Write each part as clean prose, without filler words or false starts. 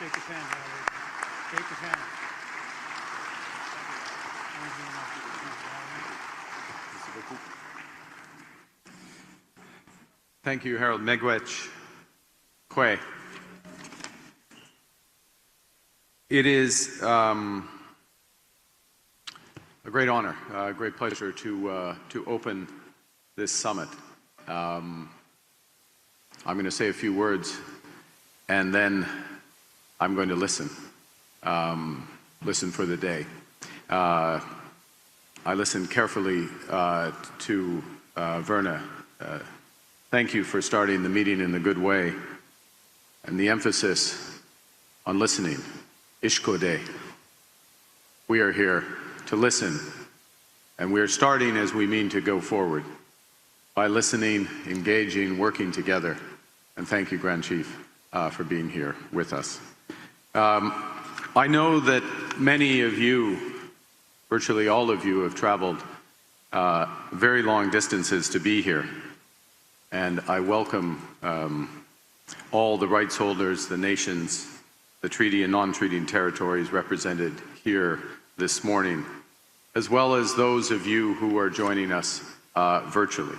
Shake his hand, Harold. Shake his hand. Thank you, Harold. Megwech Kwe. It is a great honor, a great pleasure to open this summit. I'm going to say a few words, and then I'm going to listen. Listen for the day. I listened carefully to Verna. Thank you for starting the meeting in the good way, and the emphasis on listening. Ishkode. We are here to listen, and we are starting as we mean to go forward by listening, engaging, working together. And thank you, Grand Chief, for being here with us. I know that many of you, virtually all of you, have traveled very long distances to be here. And I welcome all the rights holders, the nations, the treaty and non-treaty territories represented here this morning, as well as those of you who are joining us virtually.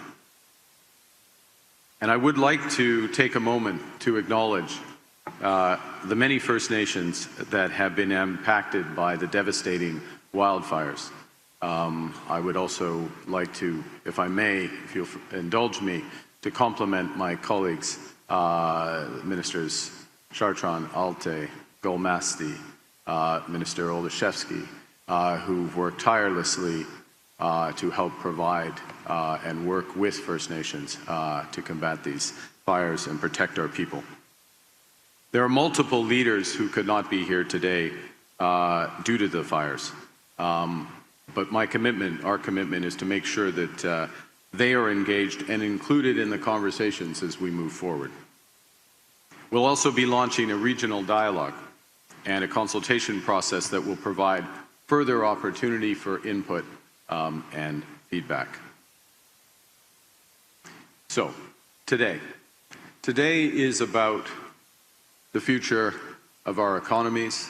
And I would like to take a moment to acknowledge the many First Nations that have been impacted by the devastating wildfires. I would also like to, if I may, if you'll indulge me, to compliment my colleagues, Ministers Chartrand, Alte, Golmasti, Minister Olszewski, who've worked tirelessly to help provide and work with First Nations to combat these fires and protect our people. There are multiple leaders who could not be here today due to the fires. But my commitment, our commitment, is to make sure that they are engaged and included in the conversations as we move forward. We'll also be launching a regional dialogue and a consultation process that will provide further opportunity for input and feedback. So, today is about the future of our economies,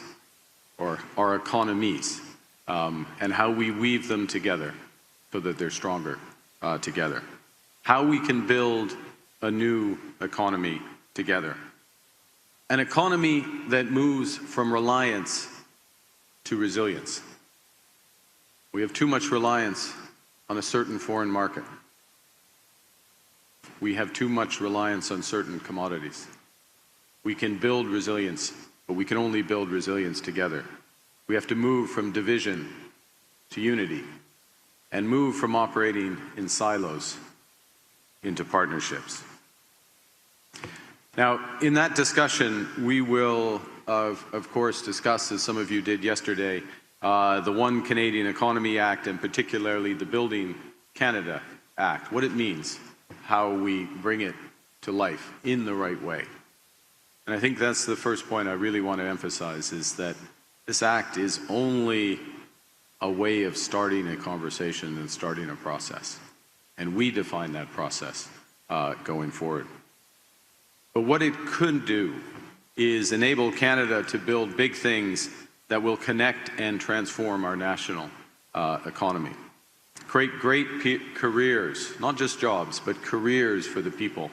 or our economies, and how we weave them together so that they're stronger together. How we can build a new economy together. An economy that moves from reliance to resilience. We have too much reliance on a certain foreign market. We have too much reliance on certain commodities. We can build resilience, but we can only build resilience together. We have to move from division to unity and move from operating in silos into partnerships. Now, in that discussion, we will, of course, discuss, as some of you did yesterday, the One Canadian Economy Act, and particularly the Building Canada Act, what it means, how we bring it to life in the right way. And I think that's the first point I really want to emphasize, is that this act is only a way of starting a conversation and starting a process. And we define that process going forward. But what it could do is enable Canada to build big things that will connect and transform our national economy. Create great careers, not just jobs, but careers for the people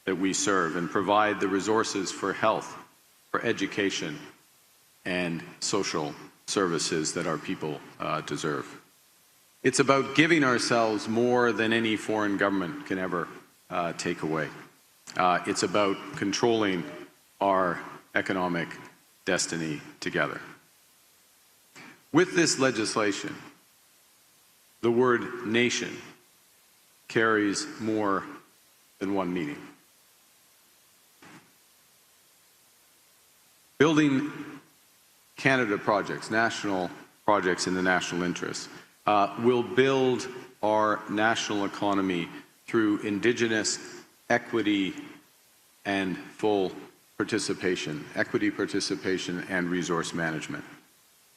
that we serve, and provide the resources for health, for education, and social services that our people deserve. It's about giving ourselves more than any foreign government can ever take away. It's about controlling our economic destiny together. With this legislation, the word nation carries more than one meaning. Building Canada projects, national projects in the national interest, will build our national economy through Indigenous equity and full participation, equity participation and resource management.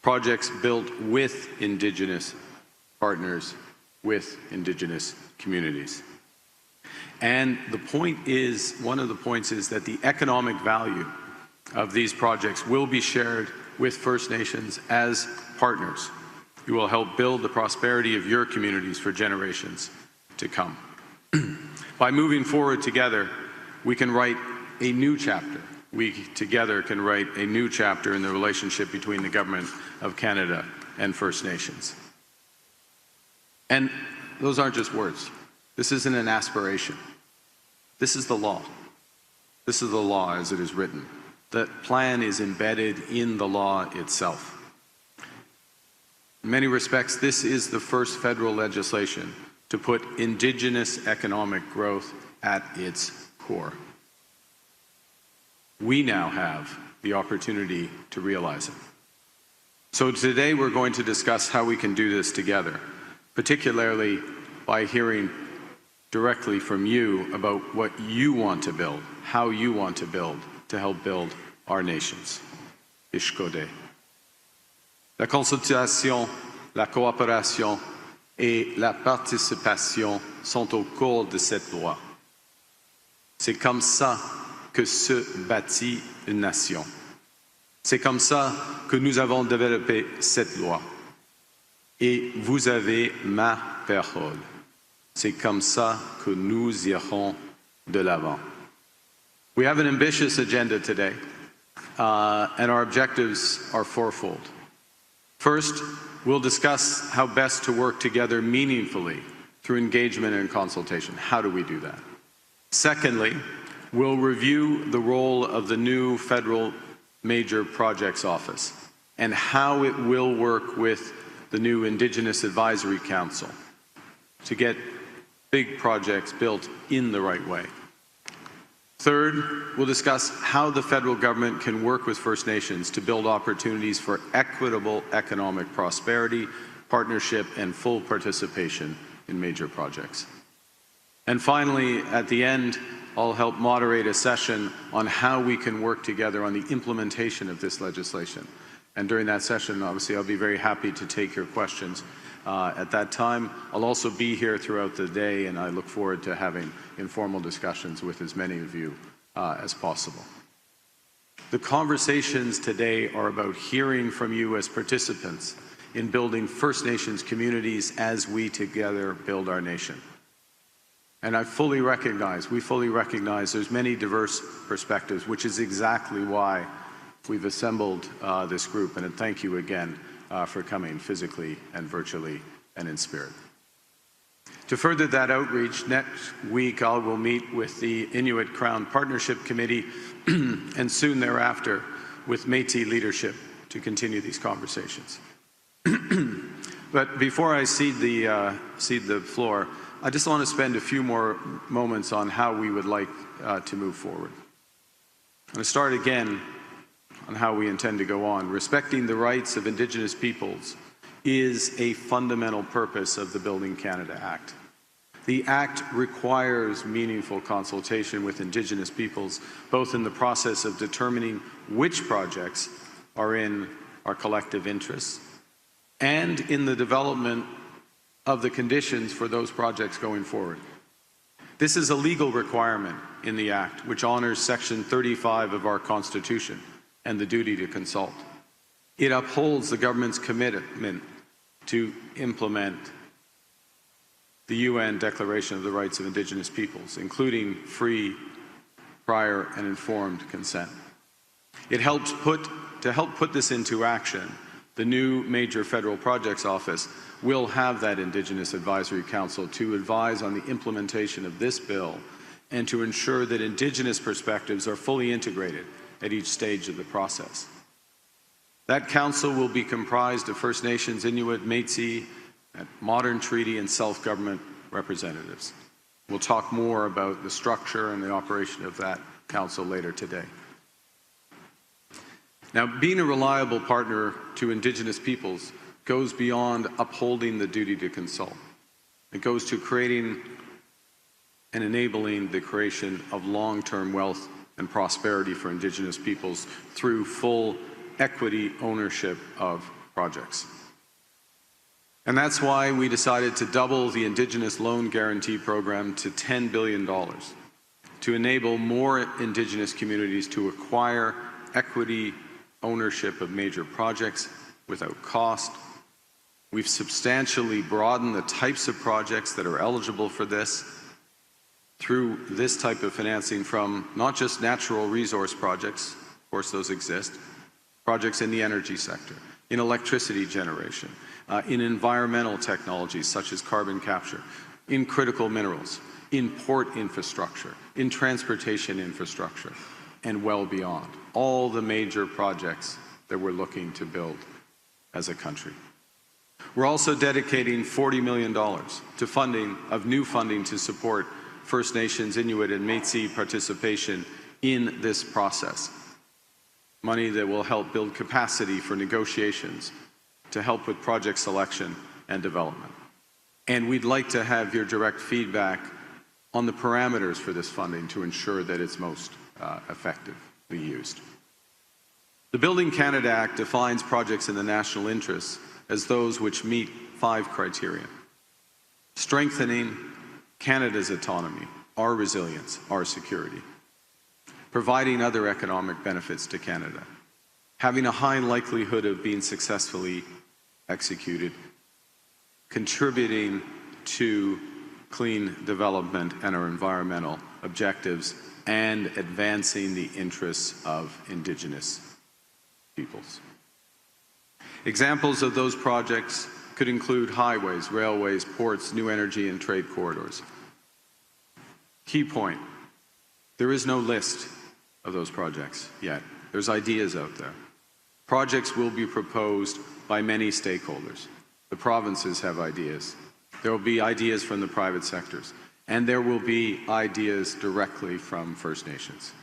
Projects built with Indigenous partners, with Indigenous communities. And the point is, one of the points is that the economic value of these projects will be shared with First Nations as partners. You will help build the prosperity of your communities for generations to come. By moving forward together, we can write a new chapter. We together can write a new chapter in the relationship between the Government of Canada and First Nations. And those aren't just words. This isn't an aspiration. This is the law. This is the law as it is written. The plan is embedded in the law itself. In many respects, this is the first federal legislation to put Indigenous economic growth at its core. We now have the opportunity to realize it. So today we're going to discuss how we can do this together, particularly by hearing directly from you about what you want to build, how you want to build to help build our nations. Ishkode. La consultation, la coopération et la participation sont au cœur de cette loi. C'est comme ça que se bâtit une nation. C'est comme ça que nous avons développé cette loi. Et vous avez ma parole. C'est comme ça que nous irons de l'avant. We have an ambitious agenda today, and our objectives are fourfold. First, we'll discuss how best to work together meaningfully through engagement and consultation. How do we do that? Secondly, we'll review the role of the new Federal Major Projects Office and how it will work with the new Indigenous Advisory Council to get big projects built in the right way. Third, we'll discuss how the federal government can work with First Nations to build opportunities for equitable economic prosperity, partnership, and full participation in major projects. And finally, at the end, I'll help moderate a session on how we can work together on the implementation of this legislation. And during that session, obviously, I'll be very happy to take your questions. At that time, I'll also be here throughout the day, and I look forward to having informal discussions with as many of you as possible. The conversations today are about hearing from you as participants in building First Nations communities as we together build our nation. And we fully recognize there's many diverse perspectives, which is exactly why we've assembled this group, and thank you again for coming physically and virtually and in spirit. To further that outreach, next week I will meet with the Inuit Crown Partnership Committee and soon thereafter with Métis leadership to continue these conversations. But before I cede the floor, I just want to spend a few more moments on how we would like to move forward. I'm going to start again on how we intend to go on. Respecting the rights of Indigenous peoples is a fundamental purpose of the Building Canada Act. The Act requires meaningful consultation with Indigenous peoples, both in the process of determining which projects are in our collective interests and in the development of the conditions for those projects going forward. This is a legal requirement in the Act, which honors Section 35 of our Constitution and the duty to consult. It upholds the government's commitment to implement the UN Declaration of the Rights of Indigenous Peoples, including free, prior, and informed consent. It helps to help put this into action. The new Major Federal Projects Office will have that Indigenous Advisory Council to advise on the implementation of this bill and to ensure that Indigenous perspectives are fully integrated at each stage of the process. That council will be comprised of First Nations, Inuit, Métis, modern treaty and self-government representatives. We'll talk more about the structure and the operation of that council later today. Now, being a reliable partner to Indigenous peoples goes beyond upholding the duty to consult. It goes to creating and enabling the creation of long-term wealth and prosperity for Indigenous peoples through full equity ownership of projects. And that's why we decided to double the Indigenous Loan Guarantee Program to $10 billion to enable more Indigenous communities to acquire equity ownership of major projects without cost. We've substantially broadened the types of projects that are eligible for this through this type of financing, from not just natural resource projects, of course those exist, projects in the energy sector, in electricity generation, in environmental technologies such as carbon capture, in critical minerals, in port infrastructure, in transportation infrastructure, and well beyond. All the major projects that we're looking to build as a country. We're also dedicating $40 million to funding of new funding to support First Nations, Inuit, and Métis participation in this process. Money that will help build capacity for negotiations, to help with project selection and development. And we'd like to have your direct feedback on the parameters for this funding to ensure that it's most effectively used. The Building Canada Act defines projects in the national interest as those which meet 5 criteria: strengthening Canada's autonomy, our resilience, our security; providing other economic benefits to Canada; having a high likelihood of being successfully executed; contributing to clean development and our environmental objectives; and advancing the interests of Indigenous peoples. Examples of those projects could include highways, railways, ports, new energy, and trade corridors. Key point: there is no list of those projects yet. There's ideas out there. Projects will be proposed by many stakeholders. The provinces have ideas. There will be ideas from the private sectors, and there will be ideas directly from First Nations.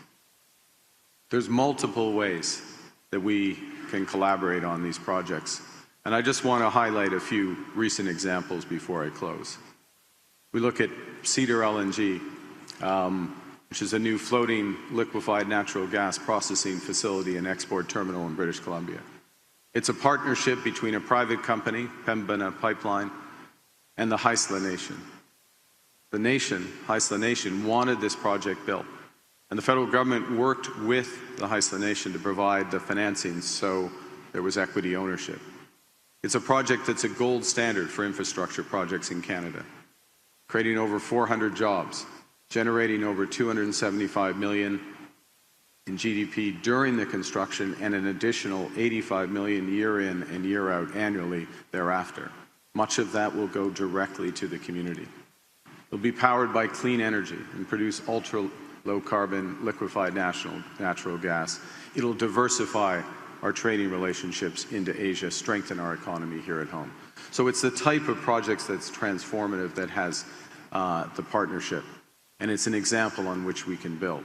There's multiple ways that we can collaborate on these projects, and I just want to highlight a few recent examples before I close. We look at Cedar LNG, which is a new floating liquefied natural gas processing facility and export terminal in British Columbia. It's a partnership between a private company, Pembina Pipeline, and the Haisla Nation. The nation, Haisla Nation, wanted this project built, and the federal government worked with the Haisla Nation to provide the financing so there was equity ownership. It's a project that's a gold standard for infrastructure projects in Canada, creating over 400 jobs, generating over $275 million in GDP during the construction, and an additional $85 million year in and year out annually thereafter. Much of that will go directly to the community. It'll be powered by clean energy and produce ultra-low carbon liquefied natural gas. It'll diversify our trading relationships into Asia, strengthen our economy here at home. So it's the type of projects that's transformative, that has the partnership, and it's an example on which we can build.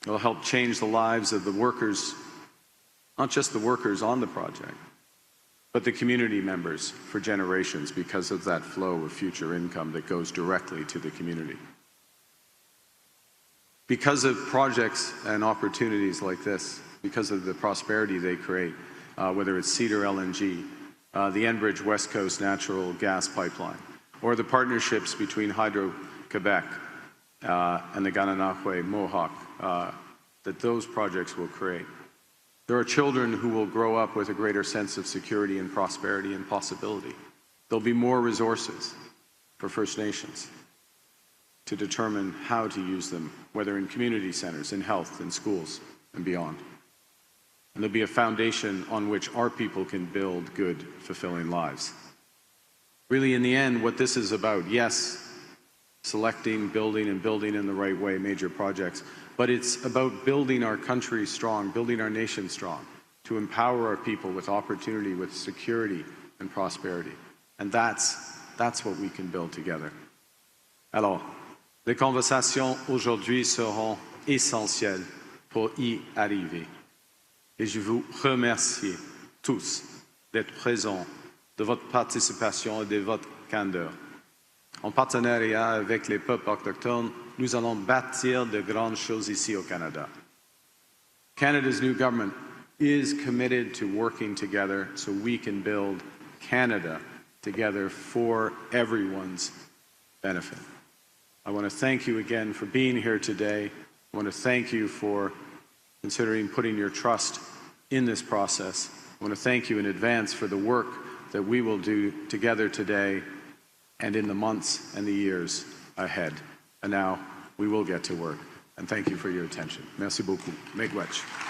It'll help change the lives of the workers, not just the workers on the project, but the community members for generations, because of that flow of future income that goes directly to the community. Because of projects and opportunities like this, because of the prosperity they create, whether it's Cedar LNG, the Enbridge West Coast natural gas pipeline, or the partnerships between Hydro-Quebec and the Gatineau Mohawk that those projects will create. There are children who will grow up with a greater sense of security and prosperity and possibility. There'll be more resources for First Nations to determine how to use them, whether in community centers, in health, in schools, and beyond. And there'll be a foundation on which our people can build good, fulfilling lives. Really, in the end, what this is about, yes, selecting, building, and building in the right way major projects, but it's about building our country strong, building our nation strong, to empower our people with opportunity, with security and prosperity. And that's what we can build together. Alors, les conversations aujourd'hui seront essentielles pour y arriver. Et je vous remercie tous d'être présents, de votre participation et de votre candeur. En partenariat avec les peuples autochtones, nous allons bâtir de grandes choses ici au Canada. Canada's new government is committed to working together so we can build Canada together for everyone's benefit. I want to thank you again for being here today. I want to thank you for considering putting your trust in this process. I want to thank you in advance for the work that we will do together today and in the months and the years ahead. And now we will get to work. And thank you for your attention. Merci beaucoup. Miigwech.